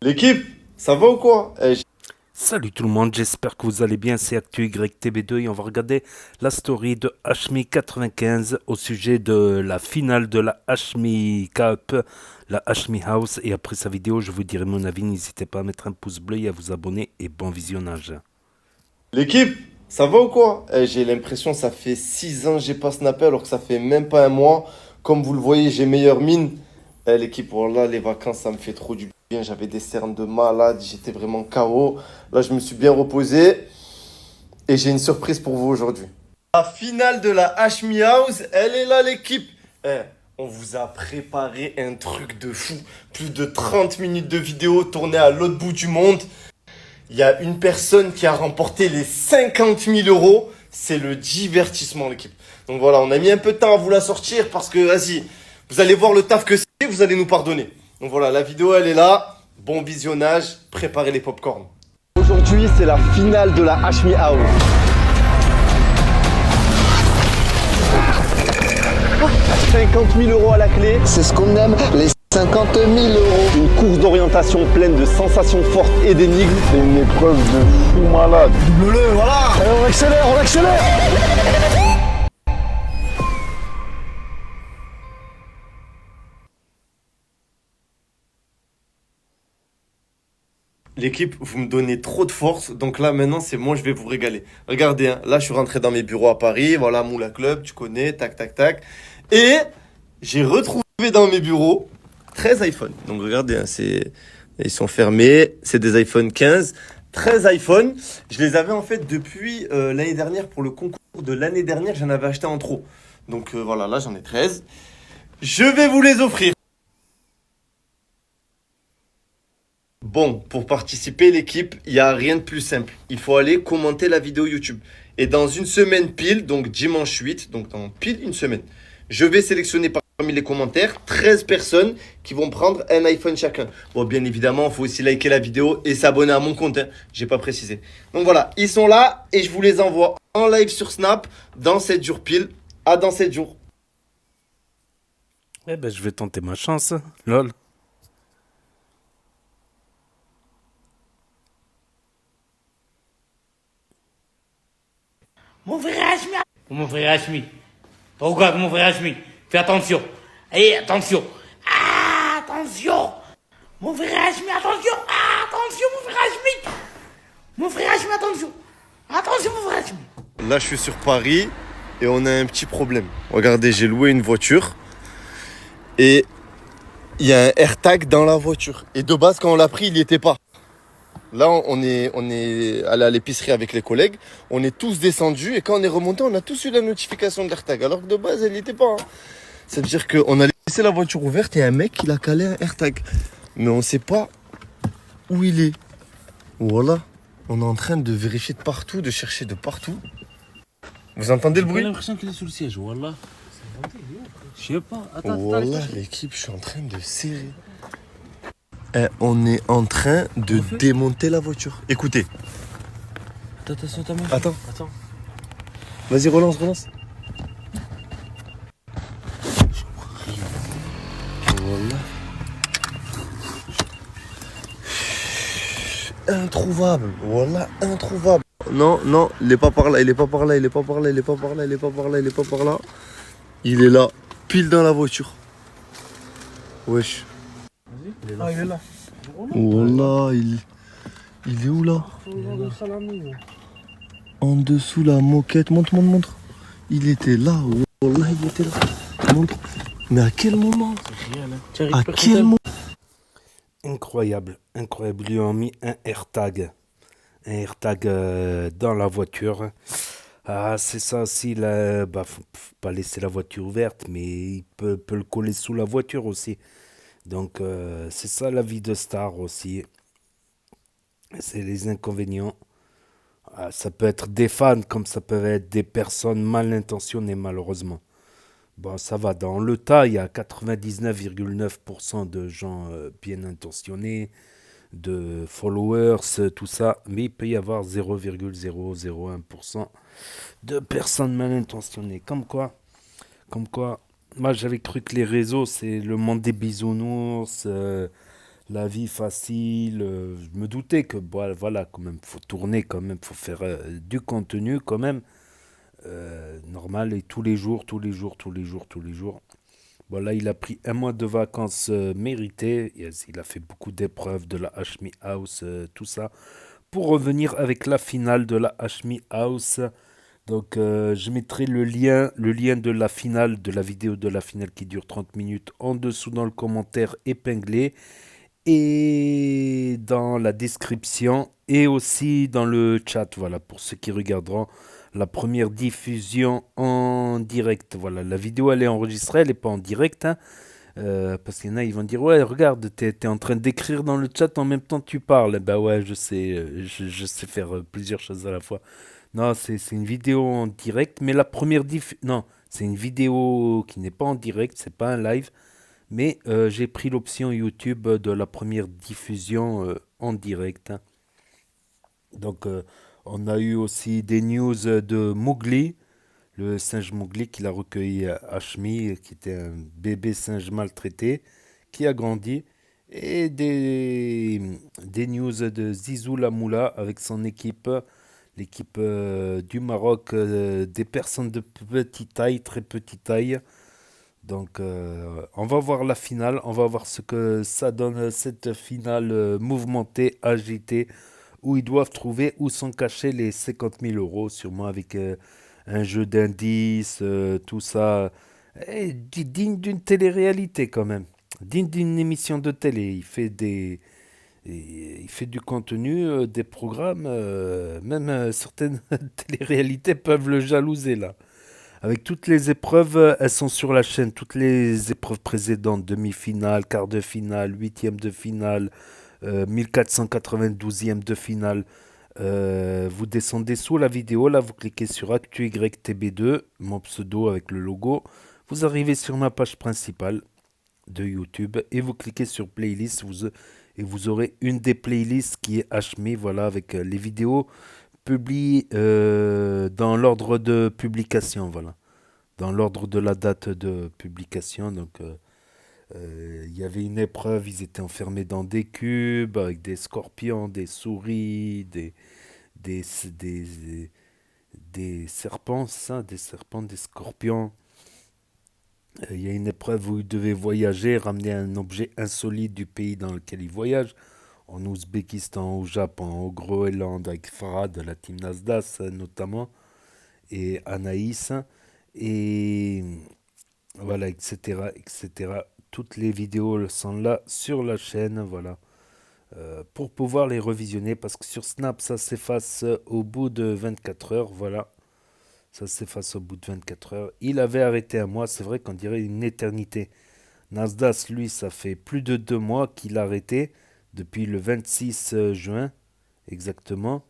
L'équipe, ça va ou quoi? Salut tout le monde, j'espère que vous allez bien, c'est ActuYTV2 et on va regarder la story de Hashmi95 au sujet de la finale de la Hashmi Cup, la Hashmi House, et après sa vidéo je vous dirai mon avis, n'hésitez pas à mettre un pouce bleu et à vous abonner et bon visionnage. L'équipe, ça va ou quoi? J'ai l'impression que ça fait 6 ans que j'ai pas snappé alors que ça fait même pas un mois. Comme vous le voyez, j'ai meilleure mine. L'équipe, voilà, les vacances, ça me fait trop du bien. J'avais des cernes de malade, j'étais vraiment KO. Là, je me suis bien reposé et j'ai une surprise pour vous aujourd'hui. La finale de la Hashmi House, elle est là, l'équipe. On vous a préparé un truc de fou. Plus de 30 minutes de vidéo tournées à l'autre bout du monde. Il y a une personne qui a remporté les 50 000 euros. C'est le divertissement, l'équipe. Donc voilà, on a mis un peu de temps à vous la sortir parce que, vas-y, vous allez voir le taf que c'est, vous allez nous pardonner. Donc voilà, la vidéo, elle est là. Bon visionnage, préparez les popcorns. Aujourd'hui, c'est la finale de la Hashmi House. 50 000 euros à la clé. C'est ce qu'on aime, les 50 000 euros. Une course d'orientation pleine de sensations fortes et d'énigmes. C'est une épreuve de fou malade. Double-le, voilà. Allez, on accélère, on accélère. L'équipe, vous me donnez trop de force, donc là maintenant c'est moi je vais vous régaler. Regardez, hein, là je suis rentré dans mes bureaux à Paris, voilà Moula Club, tu connais, tac tac tac. Et j'ai retrouvé dans mes bureaux 13 iPhones. Donc regardez, hein, ils sont fermés, c'est des iPhone 15, 13 iPhones. Je les avais en fait depuis l'année dernière pour le concours de l'année dernière, j'en avais acheté en trop. Donc voilà, là j'en ai 13. Je vais vous les offrir. Bon, pour participer, l'équipe, il n'y a rien de plus simple. Il faut aller commenter la vidéo YouTube. Et dans une semaine pile, donc dimanche 8, donc dans pile une semaine, je vais sélectionner parmi les commentaires 13 personnes qui vont prendre un iPhone chacun. Bon, bien évidemment, il faut aussi liker la vidéo et s'abonner à mon compte. Hein. J'ai pas précisé. Donc voilà, ils sont là et je vous les envoie en live sur Snap dans 7 jours pile. À dans 7 jours. Eh ben je vais tenter ma chance, lol. Mon frère Hashmi. Mon frère Hashmi. Regarde mon frère Hashmi. Fais attention. Allez, attention. Ah, attention. Mon frère Hashmi, attention. Ah, attention, mon frère Hashmi. Mon frère Hashmi, attention. Attention, mon frère Hashmi. Là, je suis sur Paris et on a un petit problème. Regardez, j'ai loué une voiture et il y a un AirTag dans la voiture. Et de base, quand on l'a pris, il n'y était pas. Là, on est allé à l'épicerie avec les collègues. On est tous descendus et quand on est remonté, on a tous eu la notification de l'AirTag. Alors que de base, elle n'y était pas. Hein. Ça veut dire qu'on a laissé la voiture ouverte et un mec, il a calé un AirTag. Mais on ne sait pas où il est. Voilà. On est en train de vérifier de partout, de chercher de partout. Vous entendez le J'ai bruit? l'impression qu'il est sous le siège, voilà. Je sais pas, attends, Voilà, l'équipe, je suis en train de serrer. On est en train de démonter la voiture. Écoutez. Attention ta main. Attends. Attends. Vas-y, relance, relance. Voilà. Introuvable. Voilà, introuvable. Non, non, il est pas par là, il est pas par là, il est pas par là, il est pas par là, il est pas par là, il est pas par là. Il est là, pile dans la voiture. Wesh. Ah, il est là. Voilà, il est où là? En dessous la moquette. Montre, montre, montre. Il était là. Wallah, il était là. Montre. Mais à quel moment? À quel moment? Incroyable, incroyable, ils lui ont mis un AirTag. Un AirTag dans la voiture. Ah, c'est ça aussi, là, bah, faut pas laisser la voiture ouverte, mais il peut le coller sous la voiture aussi. Donc, c'est ça la vie de star aussi. C'est les inconvénients. Ah, ça peut être des fans comme ça peut être des personnes mal intentionnées, malheureusement. Bon, ça va. Dans le tas, il y a 99,9% de gens bien intentionnés, de followers, tout ça. Mais il peut y avoir 0,001% de personnes mal intentionnées. Comme quoi, moi j'avais cru que les réseaux, c'est le monde des bisounours, la vie facile. Je me doutais que voilà, quand même, faut tourner quand même, faut faire du contenu quand même. Normal et tous les jours, tous les jours, tous les jours, tous les jours. Bon, là, il a pris un mois de vacances méritées. Yes, il a fait beaucoup d'épreuves de la Hashmi House, tout ça. Pour revenir avec la finale de la Hashmi House. Donc, je mettrai le lien de la finale, de la vidéo de la finale qui dure 30 minutes en dessous dans le commentaire épinglé et dans la description et aussi dans le chat. Voilà, pour ceux qui regarderont la première diffusion en direct. Voilà, la vidéo elle est enregistrée, elle n'est pas en direct. Hein. Parce qu'il y en a, ils vont dire ouais, regarde, t'es en train d'écrire dans le chat en même temps que tu parles. Bah ouais, je sais, je sais faire plusieurs choses à la fois. Non, c'est une vidéo en direct, mais la première non, c'est une vidéo qui n'est pas en direct, c'est pas un live, mais j'ai pris l'option YouTube de la première diffusion en direct. Hein. Donc, on a eu aussi des news de Mowgli, le singe Mowgli qu'il a recueilli à Hashmi, qui était un bébé singe maltraité, qui a grandi. Et des news de Zizou Lamoula avec son équipe, l'équipe du Maroc, des personnes de petite taille, très petite taille. Donc, on va voir la finale, on va voir ce que ça donne cette finale mouvementée, agitée, où ils doivent trouver où sont cachés les 50 000 euros, sûrement avec un jeu d'indices, tout ça. Et digne d'une télé-réalité quand même, digne d'une émission de télé. Il fait du contenu, des programmes, même certaines télé-réalités peuvent le jalouser là. Avec toutes les épreuves, elles sont sur la chaîne. Toutes les épreuves précédentes, demi-finale, quart de finale, huitième de finale, 1492e de finale. Vous descendez sous la vidéo, là vous cliquez sur ActuYTB2, mon pseudo avec le logo. Vous arrivez sur ma page principale de YouTube et vous cliquez sur playlist et vous aurez une des playlists qui est HMI, voilà, avec les vidéos publiées dans l'ordre de publication, voilà, dans l'ordre de la date de publication. Donc, il y avait une épreuve, ils étaient enfermés dans des cubes avec des scorpions, des souris, des, des, des serpents, ça, des serpents, des scorpions. Il y a une épreuve où ils devaient voyager, ramener un objet insolite du pays dans lequel ils voyagent. En Ouzbékistan, au Japon, au Groenland, avec Farad, la team Nasdaq notamment, et Anaïs, et voilà, etc., etc. Toutes les vidéos sont là sur la chaîne, voilà, pour pouvoir les revisionner, parce que sur Snap, ça s'efface au bout de 24 heures, voilà. Ça s'efface au bout de 24 heures. Il avait arrêté un mois, c'est vrai qu'on dirait une éternité. Nasdaq, lui, ça fait plus de 2 mois qu'il a arrêté, depuis le 26 juin, exactement.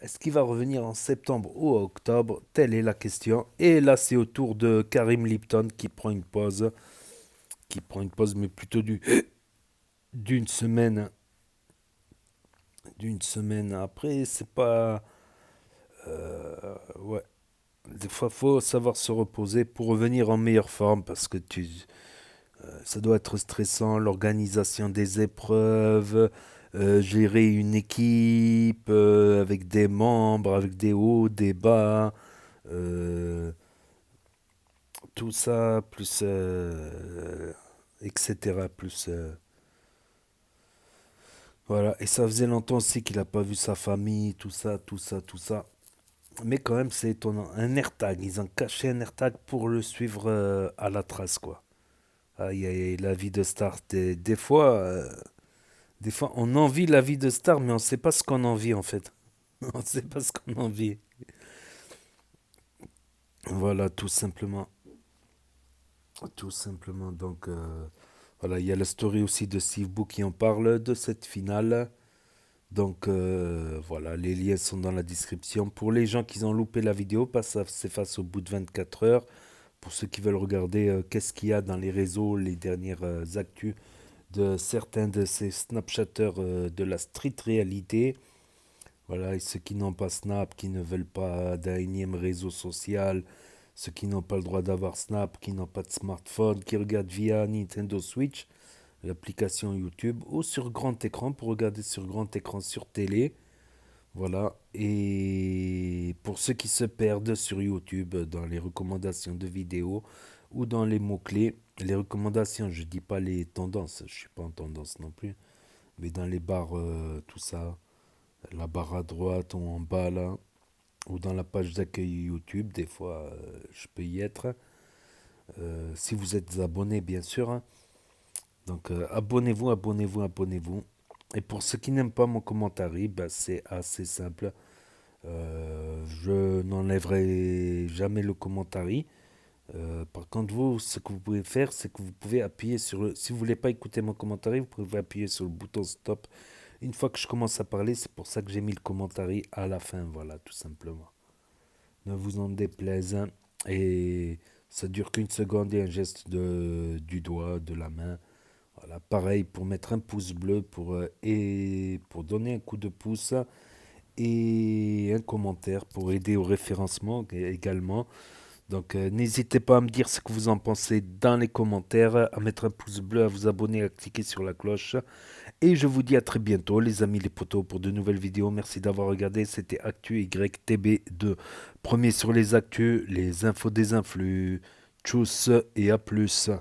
Est-ce qu'il va revenir en septembre ou en octobre? Telle est la question. Et là, c'est au tour de Karim Lipton qui prend une pause, mais plutôt d'une semaine. D'une semaine après, c'est pas... ouais. Des fois, faut savoir se reposer pour revenir en meilleure forme parce que ça doit être stressant, l'organisation des épreuves, gérer une équipe avec des membres, avec des hauts, des bas, euh, tout ça, plus, etc. Plus, voilà. Et ça faisait longtemps aussi qu'il n'a pas vu sa famille, tout ça, tout ça, tout ça. Mais quand même, c'est étonnant. Un AirTag, ils ont caché un AirTag pour le suivre à la trace, quoi. Aïe, aïe, aïe, la vie de star. Des fois, on envie la vie de star, mais on ne sait pas ce qu'on envie, en fait. On ne sait pas ce qu'on envie. Voilà, tout simplement. Tout simplement. Donc, voilà, il y a la story aussi de Steve Boo qui en parle de cette finale. Donc voilà, les liens sont dans la description. Pour les gens qui ont loupé la vidéo, ça s'efface au bout de 24 heures. Pour ceux qui veulent regarder qu'est-ce qu'il y a dans les réseaux, les dernières actus de certains de ces Snapchatters de la street réalité. Voilà, et ceux qui n'ont pas Snap, qui ne veulent pas d'un énième réseau social, ceux qui n'ont pas le droit d'avoir Snap, qui n'ont pas de smartphone, qui regardent via Nintendo Switch, l'application YouTube, ou sur grand écran pour regarder sur grand écran sur télé. Voilà. Et pour ceux qui se perdent sur YouTube dans les recommandations de vidéos ou dans les mots-clés, les recommandations, je dis pas les tendances, je suis pas en tendance non plus, mais dans les barres, tout ça, la barre à droite ou en bas là, ou dans la page d'accueil YouTube, des fois je peux y être. Si vous êtes abonné, bien sûr, hein. Donc abonnez-vous, abonnez-vous, abonnez-vous. Et pour ceux qui n'aiment pas mon commentaire, bah, c'est assez simple. Je n'enlèverai jamais le commentaire. Par contre, vous, ce que vous pouvez faire, c'est que vous pouvez appuyer sur le... Si vous voulez pas écouter mon commentaire, vous pouvez appuyer sur le bouton stop. Une fois que je commence à parler, c'est pour ça que j'ai mis le commentaire à la fin, voilà, tout simplement. Ne vous en déplaise, hein. Et ça dure qu'une seconde et un geste du doigt, de la main. Voilà, pareil pour mettre un pouce bleu, et pour donner un coup de pouce et un commentaire pour aider au référencement également. Donc n'hésitez pas à me dire ce que vous en pensez dans les commentaires, à mettre un pouce bleu, à vous abonner, à cliquer sur la cloche. Et je vous dis à très bientôt les amis les potos pour de nouvelles vidéos. Merci d'avoir regardé, c'était Actu YTB2. Premier sur les actus, les infos des influx. Tchuss et à plus.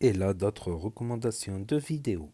Et là d'autres recommandations de vidéos.